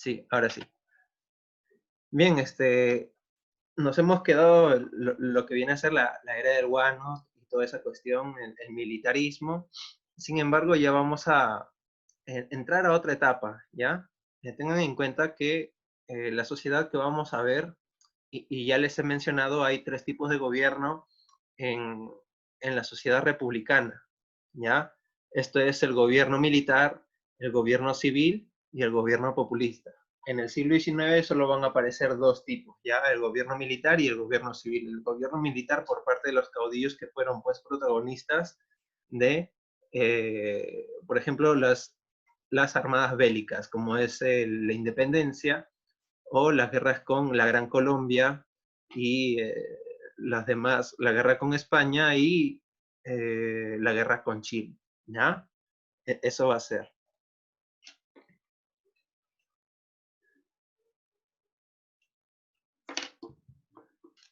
Sí, ahora sí. Bien, nos hemos quedado lo que viene a ser la era del guano y toda esa cuestión, el militarismo. Sin embargo, ya vamos a entrar a otra etapa, ¿ya? Tengan en cuenta que la sociedad que vamos a ver, y ya les he mencionado, hay tres tipos de gobierno en, en la sociedad republicana, ¿ya? Esto es el gobierno militar, el gobierno civil y el gobierno populista. En el siglo XIX solo van a aparecer dos tipos, ¿ya? El gobierno militar y el gobierno civil. El gobierno militar por parte de los caudillos que fueron pues protagonistas de, por ejemplo, las armadas bélicas, como es la independencia o las guerras con la Gran Colombia y las demás, la guerra con España y la guerra con Chile, ¿ya? Eso va a ser.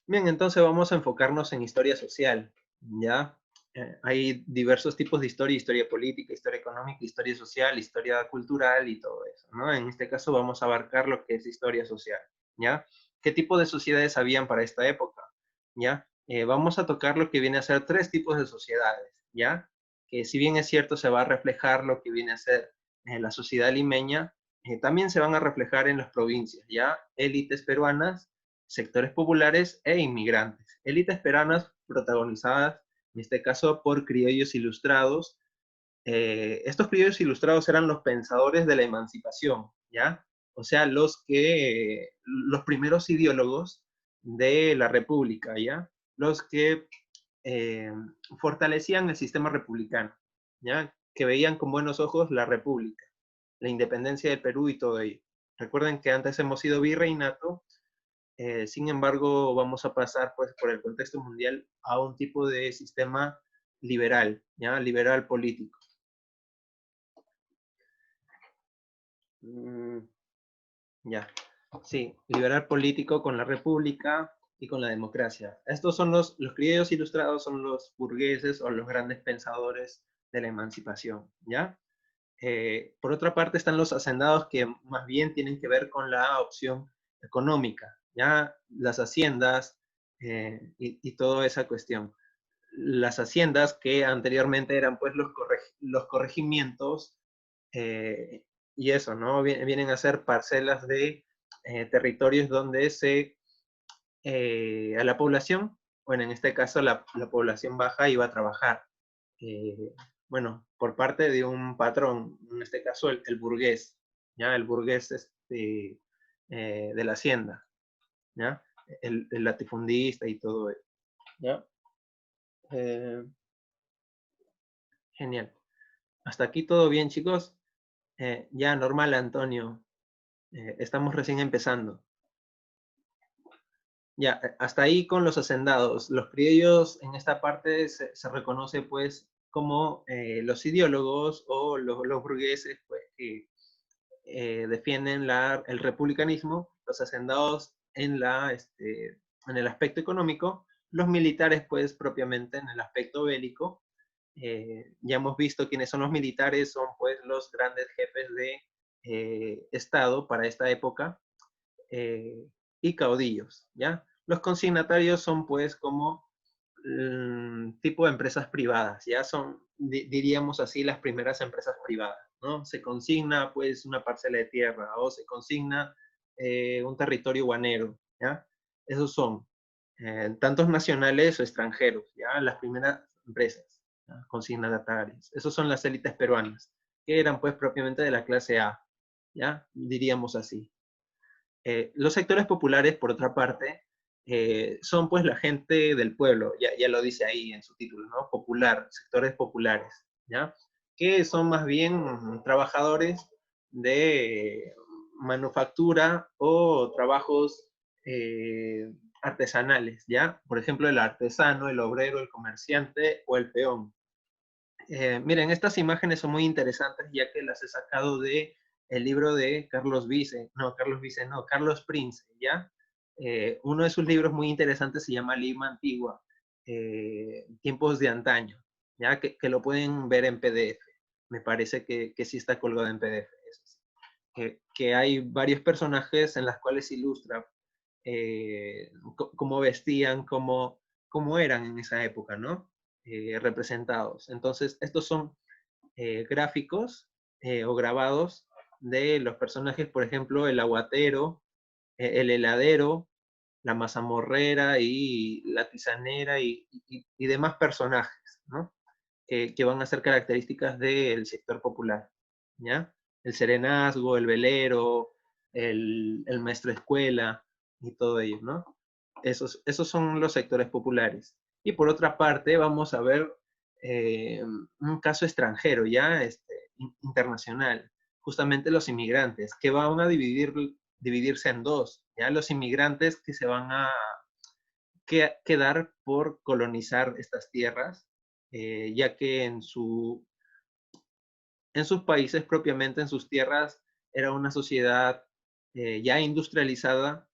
Bien, entonces vamos a enfocarnos en historia social, ¿ya? Hay diversos tipos de historia política, historia económica, historia social, historia cultural y todo eso, ¿no? En este caso vamos a abarcar lo que es historia social, ¿ya? ¿Qué tipo de sociedades habían para esta época? ¿Ya? Vamos a tocar lo que viene a ser tres tipos de sociedades, ¿ya? Que si bien es cierto se va a reflejar lo que viene a ser la sociedad limeña, también se van a reflejar en las provincias, ¿ya? Élites peruanas, sectores populares e inmigrantes. Élites peruanas protagonizadas, en este caso, por criollos ilustrados. Estos criollos ilustrados eran los pensadores de la emancipación, ¿ya? O sea, los primeros ideólogos de la República, ¿ya? Los que eh, fortalecían el sistema republicano, ¿ya? Que veían con buenos ojos la República, la independencia del Perú y todo ello. Recuerden que antes hemos sido virreinato, sin embargo, vamos a pasar pues, por el contexto mundial a un tipo de sistema liberal, ¿ya? Liberal político. Mm, ya, sí, liberal político con la república y con la democracia. Estos son los criollos ilustrados, son los burgueses o los grandes pensadores de la emancipación, ¿ya? Por otra parte están los hacendados que más bien tienen que ver con la opción económica, ¿ya? Las haciendas y toda esa cuestión. Las haciendas que anteriormente eran pues los corregimientos y eso, ¿no? Vienen a ser parcelas de territorios donde a la población, bueno, en este caso la población baja iba a trabajar, eh, bueno, por parte de un patrón, en este caso el burgués, ¿ya? El burgués de la hacienda, ¿ya? El latifundista y todo eso, ¿ya? Eh, Genial. Hasta aquí todo bien, chicos. Ya, normal, Antonio. Estamos recién empezando. Ya, hasta ahí con los hacendados. Los criollos en esta parte se reconoce pues como los ideólogos o los burgueses pues que defienden el republicanismo, los hacendados en el aspecto económico, los militares pues propiamente en el aspecto bélico. Ya hemos visto quiénes son los militares, son pues los grandes jefes de Estado para esta época y caudillos, ¿ya? Los consignatarios son pues como tipo de empresas privadas, ya son, diríamos así, las primeras empresas privadas, ¿no? Se consigna pues una parcela de tierra o se consigna un territorio guanero, ¿ya? Esos son tantos nacionales o extranjeros, ¿ya? Las primeras empresas, ¿ya? Consignatarias. Esos son las élites peruanas, que eran pues propiamente de la clase A, ¿ya? Diríamos así. Los sectores populares, por otra parte, son pues la gente del pueblo, ya lo dice ahí en su título, ¿no? Popular, sectores populares, ¿ya? Que son más bien trabajadores de manufactura o trabajos eh, artesanales, ¿ya? Por ejemplo, el artesano, el obrero, el comerciante o el peón. Miren, estas imágenes son muy interesantes ya que las he sacado de el libro de Carlos Prince, ¿ya? Uno de sus libros muy interesantes se llama Lima Antigua, Tiempos de Antaño, ¿ya? Que lo pueden ver en PDF. Me parece que sí está colgado en PDF. Eso sí. que hay varios personajes en los cuales ilustra cómo vestían, cómo eran en esa época, ¿no? Representados. Entonces, estos son gráficos o grabados de los personajes, por ejemplo, el aguatero, el heladero, la mazamorrera y la tisanera y demás personajes, ¿no? Que van a ser características del sector popular, ¿ya? El serenazgo, el velero, el maestro escuela y todo ello, ¿no? Esos son los sectores populares. Y por otra parte, vamos a ver un caso extranjero, ya internacional, justamente los inmigrantes, que van a dividirse en dos, ya los inmigrantes que se van a quedar por colonizar estas tierras, ya que en sus países, propiamente en sus tierras, era una sociedad ya industrializada,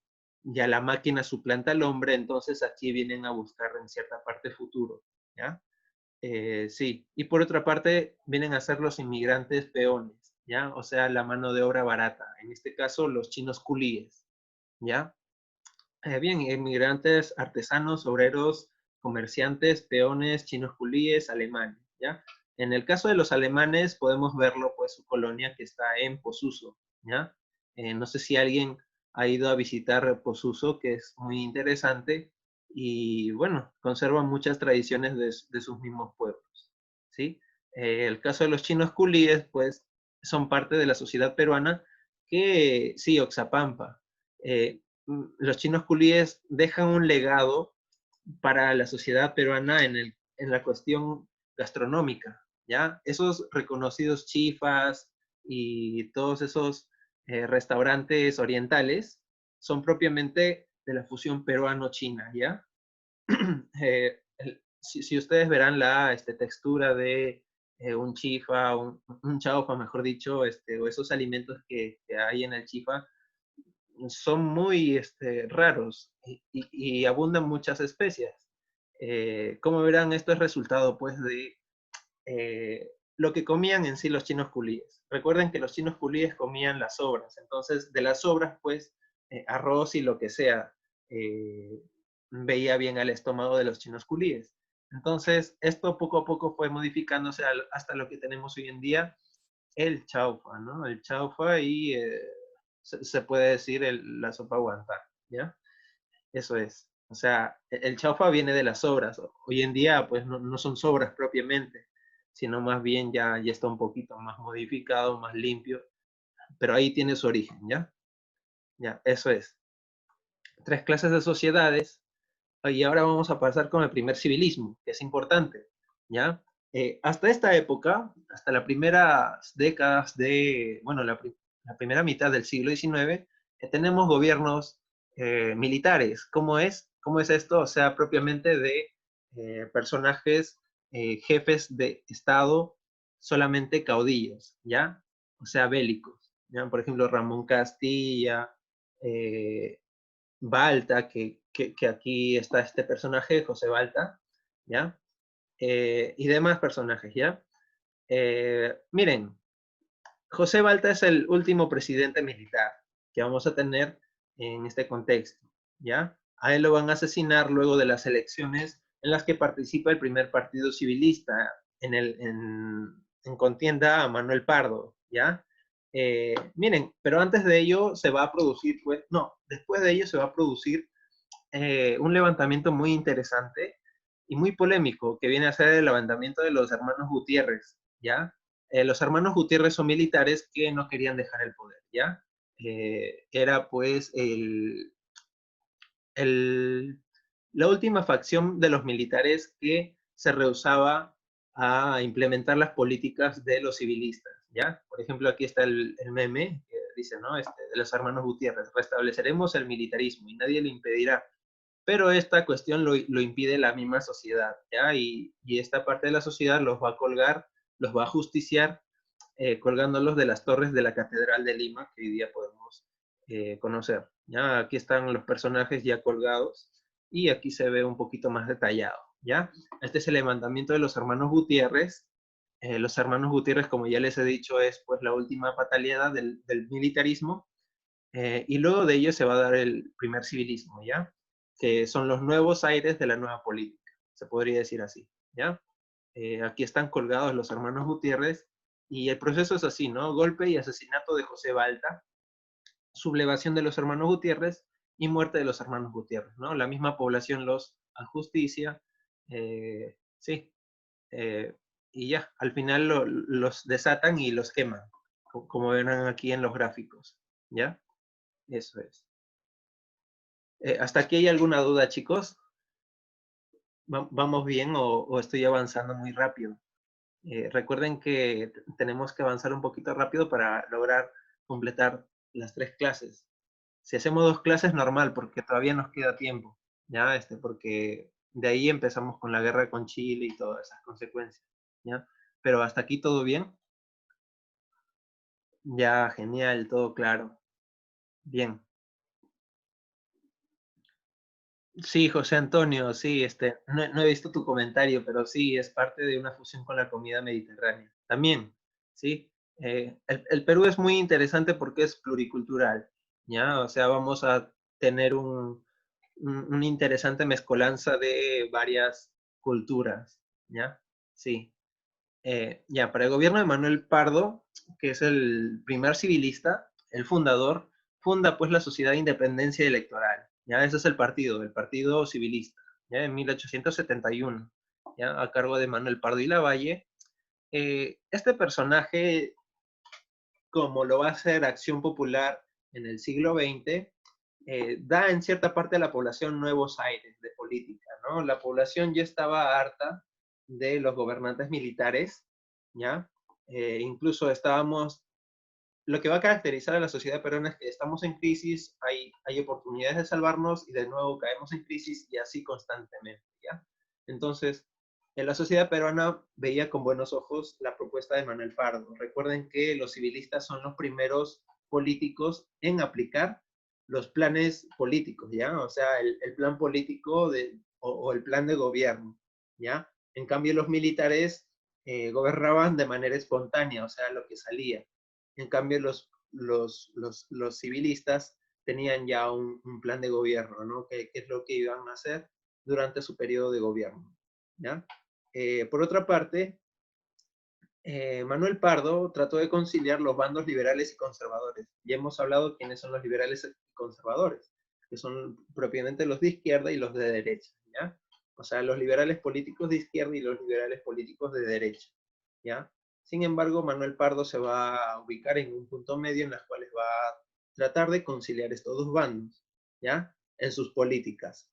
ya la máquina suplanta al hombre, entonces aquí vienen a buscar en cierta parte futuro, ¿ya? Sí, y por otra parte vienen a ser los inmigrantes peones, ¿ya? O sea, la mano de obra barata, en este caso los chinos culíes, ¿ya? Bien, inmigrantes, artesanos, obreros, comerciantes, peones, chinos culíes, alemanes, ¿ya? En el caso de los alemanes podemos verlo, pues, su colonia que está en Posuso, ¿ya? No sé si alguien ha ido a visitar Posuso, que es muy interesante, y bueno, conserva muchas tradiciones de sus mismos pueblos, ¿sí? El caso de los chinos culíes, pues, son parte de la sociedad peruana que, sí, Oxapampa, eh, los chinos culíes dejan un legado para la sociedad peruana en la cuestión gastronómica, ¿ya? Esos reconocidos chifas y todos esos restaurantes orientales son propiamente de la fusión peruano-china, ¿ya? Si ustedes verán la textura de un chifa, un chaufa, mejor dicho, o esos alimentos que hay en el chifa, son muy raros y abundan muchas especias. Como verán, esto es resultado pues de lo que comían en sí los chinos culíes. Recuerden que los chinos culíes comían las sobras, entonces de las sobras pues arroz y lo que sea veía bien al estómago de los chinos culíes. Entonces esto poco a poco fue modificándose hasta lo que tenemos hoy en día, el chaufa, ¿no? El chaufa y se puede decir la sopa guantán, ¿ya? Eso es. O sea, el chaufa viene de las sobras. Hoy en día, pues no son sobras propiamente, sino más bien ya está un poquito más modificado, más limpio, pero ahí tiene su origen, ¿ya? Ya, eso es. Tres clases de sociedades. Y ahora vamos a pasar con el primer civilismo, que es importante, ¿ya? Hasta esta época, hasta las primeras décadas bueno, la primera mitad del siglo XIX, tenemos gobiernos militares. ¿Cómo es esto? O sea, propiamente de personajes, jefes de Estado, solamente caudillos, ¿ya? O sea, bélicos, ¿ya? Por ejemplo, Ramón Castilla, eh, Balta, que aquí está este personaje, José Balta, ¿ya? Y demás personajes, ¿ya? Miren, José Balta es el último presidente militar que vamos a tener en este contexto, ¿ya? A él lo van a asesinar luego de las elecciones en las que participa el primer partido civilista en contienda a Manuel Pardo, ¿ya? Miren, pero antes de ello se va a producir, pues, no, después de ello se va a producir un levantamiento muy interesante y muy polémico, que viene a ser el levantamiento de los hermanos Gutiérrez, ¿ya? Los hermanos Gutiérrez son militares que no querían dejar el poder, ¿ya? Era pues el, la última facción de los militares que se rehusaba a implementar las políticas de los civilistas, ¿ya? Por ejemplo, aquí está el meme que dice, ¿no? De los hermanos Gutiérrez, restableceremos el militarismo y nadie lo impedirá, pero esta cuestión lo impide la misma sociedad, ¿ya? Y esta parte de la sociedad los va a colgar, los va a justiciar, colgándolos de las torres de la Catedral de Lima, que hoy día podemos conocer, ¿ya? Aquí están los personajes ya colgados, y aquí se ve un poquito más detallado, ¿ya? Este es el levantamiento de los hermanos Gutiérrez, Los hermanos Gutiérrez, como ya les he dicho, es pues la última pataleada del militarismo, y luego de ello se va a dar el primer civilismo, ¿ya? Que son los nuevos aires de la nueva política, se podría decir así, ¿ya? Aquí están colgados los hermanos Gutiérrez, y el proceso es así, ¿no? Golpe y asesinato de José Balta, sublevación de los hermanos Gutiérrez y muerte de los hermanos Gutiérrez, ¿no? La misma población los ajusticia, sí, y ya, al final los desatan y los queman, como verán aquí en los gráficos, ¿ya? Eso es. ¿Hasta aquí hay alguna duda, chicos? ¿Vamos bien o estoy avanzando muy rápido? Recuerden que tenemos que avanzar un poquito rápido para lograr completar las 3 clases. Si hacemos 2 clases, normal, porque todavía nos queda tiempo, ¿ya? Porque de ahí empezamos con la guerra con Chile y todas esas consecuencias, ¿ya? Pero hasta aquí todo bien. Ya, genial, todo claro. Bien. Sí, José Antonio, sí, no he visto tu comentario, pero sí, es parte de una fusión con la comida mediterránea. También, sí. El Perú es muy interesante porque es pluricultural, ¿ya? O sea, vamos a tener una interesante mezcolanza de varias culturas, ¿ya? Sí. Ya, para el gobierno de Manuel Pardo, que es el primer civilista, el fundador, funda pues la Sociedad de Independencia Electoral, ¿ya? Ese es el Partido Civilista, ¿ya? En 1871, ¿ya? A cargo de Manuel Pardo y Lavalle. Este personaje, como lo va a hacer Acción Popular en el siglo XX, da en cierta parte a la población nuevos aires de política, ¿no? La población ya estaba harta de los gobernantes militares, ¿ya? Incluso lo que va a caracterizar a la sociedad peruana es que estamos en crisis, hay oportunidades de salvarnos y de nuevo caemos en crisis y así constantemente, ¿ya? Entonces, en la sociedad peruana veía con buenos ojos la propuesta de Manuel Pardo. Recuerden que los civilistas son los primeros políticos en aplicar los planes políticos, ¿ya? O sea, el plan político o el plan de gobierno, ¿ya? En cambio, los militares gobernaban de manera espontánea, o sea, lo que salía. En cambio, los civilistas tenían ya un plan de gobierno, ¿no? ¿Qué es lo que iban a hacer durante su periodo de gobierno, ¿ya? Por otra parte, Manuel Pardo trató de conciliar los bandos liberales y conservadores. Ya hemos hablado quiénes son los liberales y conservadores, que son propiamente los de izquierda y los de derecha, ¿ya? O sea, los liberales políticos de izquierda y los liberales políticos de derecha, ¿ya? Sin embargo, Manuel Pardo se va a ubicar en un punto medio en las cuales va a tratar de conciliar estos dos bandos, ¿ya? En sus políticas.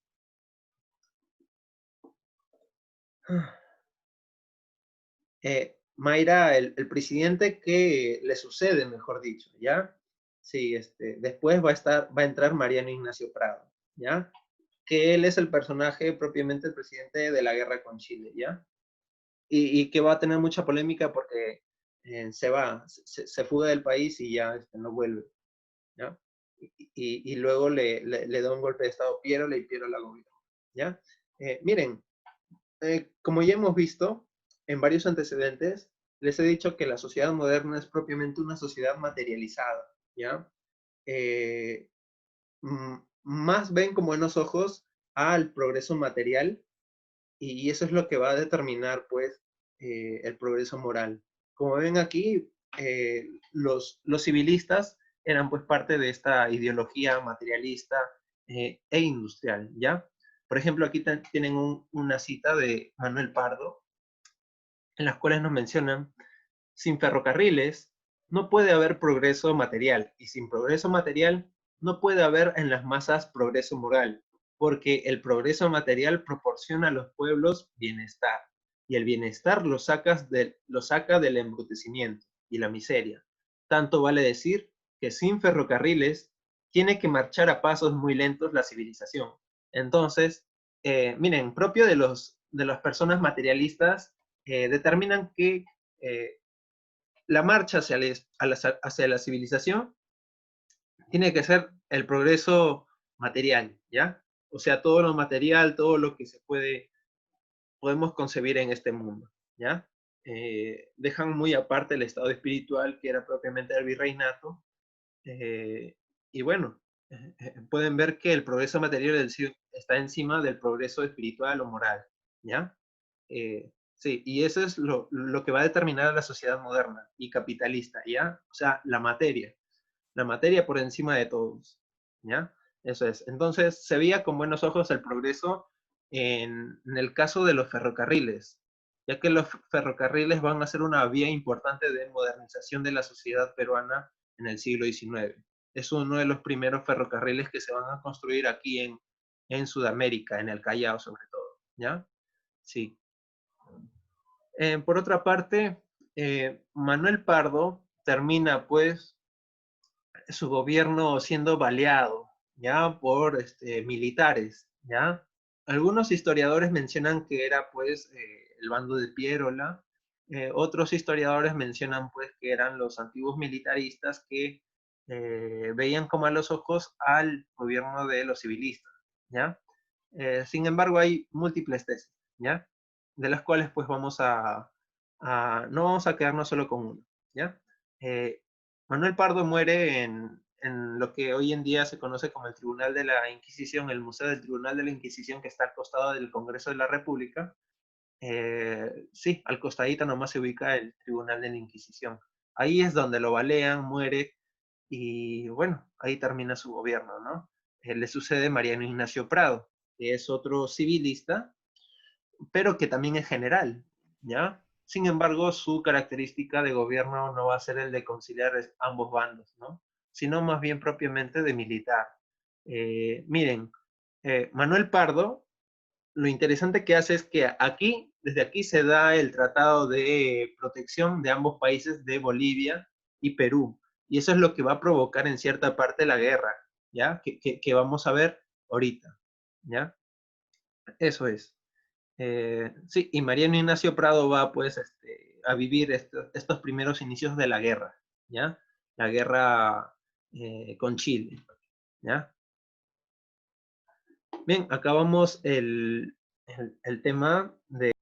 Mayra, el presidente que le sucede, mejor dicho, ¿ya? Sí, después va a entrar Mariano Ignacio Prado, ¿ya? Que él es el personaje propiamente el presidente de la guerra con Chile, ¿ya? Y que va a tener mucha polémica porque se fuga del país y ya no vuelve, ¿ya? Y luego le da un golpe de estado Piero y Piero la gobierna, ¿ya? Miren, como ya hemos visto en varios antecedentes, les he dicho que la sociedad moderna es propiamente una sociedad materializada, ¿ya? Eh, Más ven con buenos ojos al progreso material y eso es lo que va a determinar, pues, el progreso moral. Como ven aquí, los civilistas eran, pues, parte de esta ideología materialista e industrial, ¿ya? Por ejemplo, aquí tienen una cita de Manuel Pardo, en las cuales nos mencionan, sin ferrocarriles no puede haber progreso material, y sin progreso material no puede haber en las masas progreso moral, porque el progreso material proporciona a los pueblos bienestar, y el bienestar lo saca del embrutecimiento y la miseria. Tanto vale decir que sin ferrocarriles tiene que marchar a pasos muy lentos la civilización. Entonces, miren, propio de las personas materialistas, determinan que la marcha hacia la civilización tiene que ser el progreso material, ¿ya? O sea, todo lo material, todo lo que podemos concebir en este mundo, ¿ya? dejan muy aparte el estado espiritual, que era propiamente el virreinato, y bueno, pueden ver que el progreso material está encima del progreso espiritual o moral, ¿ya? Sí, y eso es lo que va a determinar a la sociedad moderna y capitalista, ¿ya? O sea, la materia por encima de todos, ¿ya? Eso es. Entonces, se veía con buenos ojos el progreso en el caso de los ferrocarriles, ya que los ferrocarriles van a ser una vía importante de modernización de la sociedad peruana en el siglo XIX. Es uno de los primeros ferrocarriles que se van a construir aquí en Sudamérica, en el Callao sobre todo, ¿ya? Sí. Por otra parte, Manuel Pardo termina pues su gobierno siendo baleado, ¿ya? Por militares, ¿ya? Algunos historiadores mencionan que era, pues, el bando de Pierola. Otros historiadores mencionan, pues, que eran los antiguos militaristas que veían con malos ojos al gobierno de los civilistas, ¿ya? Sin embargo, hay múltiples tesis, ¿ya? De las cuales, pues, no vamos a quedarnos solo con una, ¿ya? Eh, Manuel Pardo muere en lo que hoy en día se conoce como el Tribunal de la Inquisición, el Museo del Tribunal de la Inquisición, que está al costado del Congreso de la República. Sí, al costadito nomás se ubica el Tribunal de la Inquisición. Ahí es donde lo balean, muere, y bueno, ahí termina su gobierno, ¿no? Le sucede Mariano Ignacio Prado, que es otro civilista, pero que también es general, ¿ya? Sin embargo, su característica de gobierno no va a ser el de conciliar ambos bandos, ¿no? Sino más bien propiamente de militar. Miren, Manuel Pardo, lo interesante que hace es que aquí, desde aquí se da el tratado de protección de ambos países, de Bolivia y Perú. Y eso es lo que va a provocar en cierta parte la guerra, ¿ya? Que vamos a ver ahorita, ¿ya? Eso es. Sí, y Mariano Ignacio Prado va pues a vivir estos primeros inicios de la guerra, ¿ya? La guerra con Chile, ¿ya? Bien, acabamos el tema de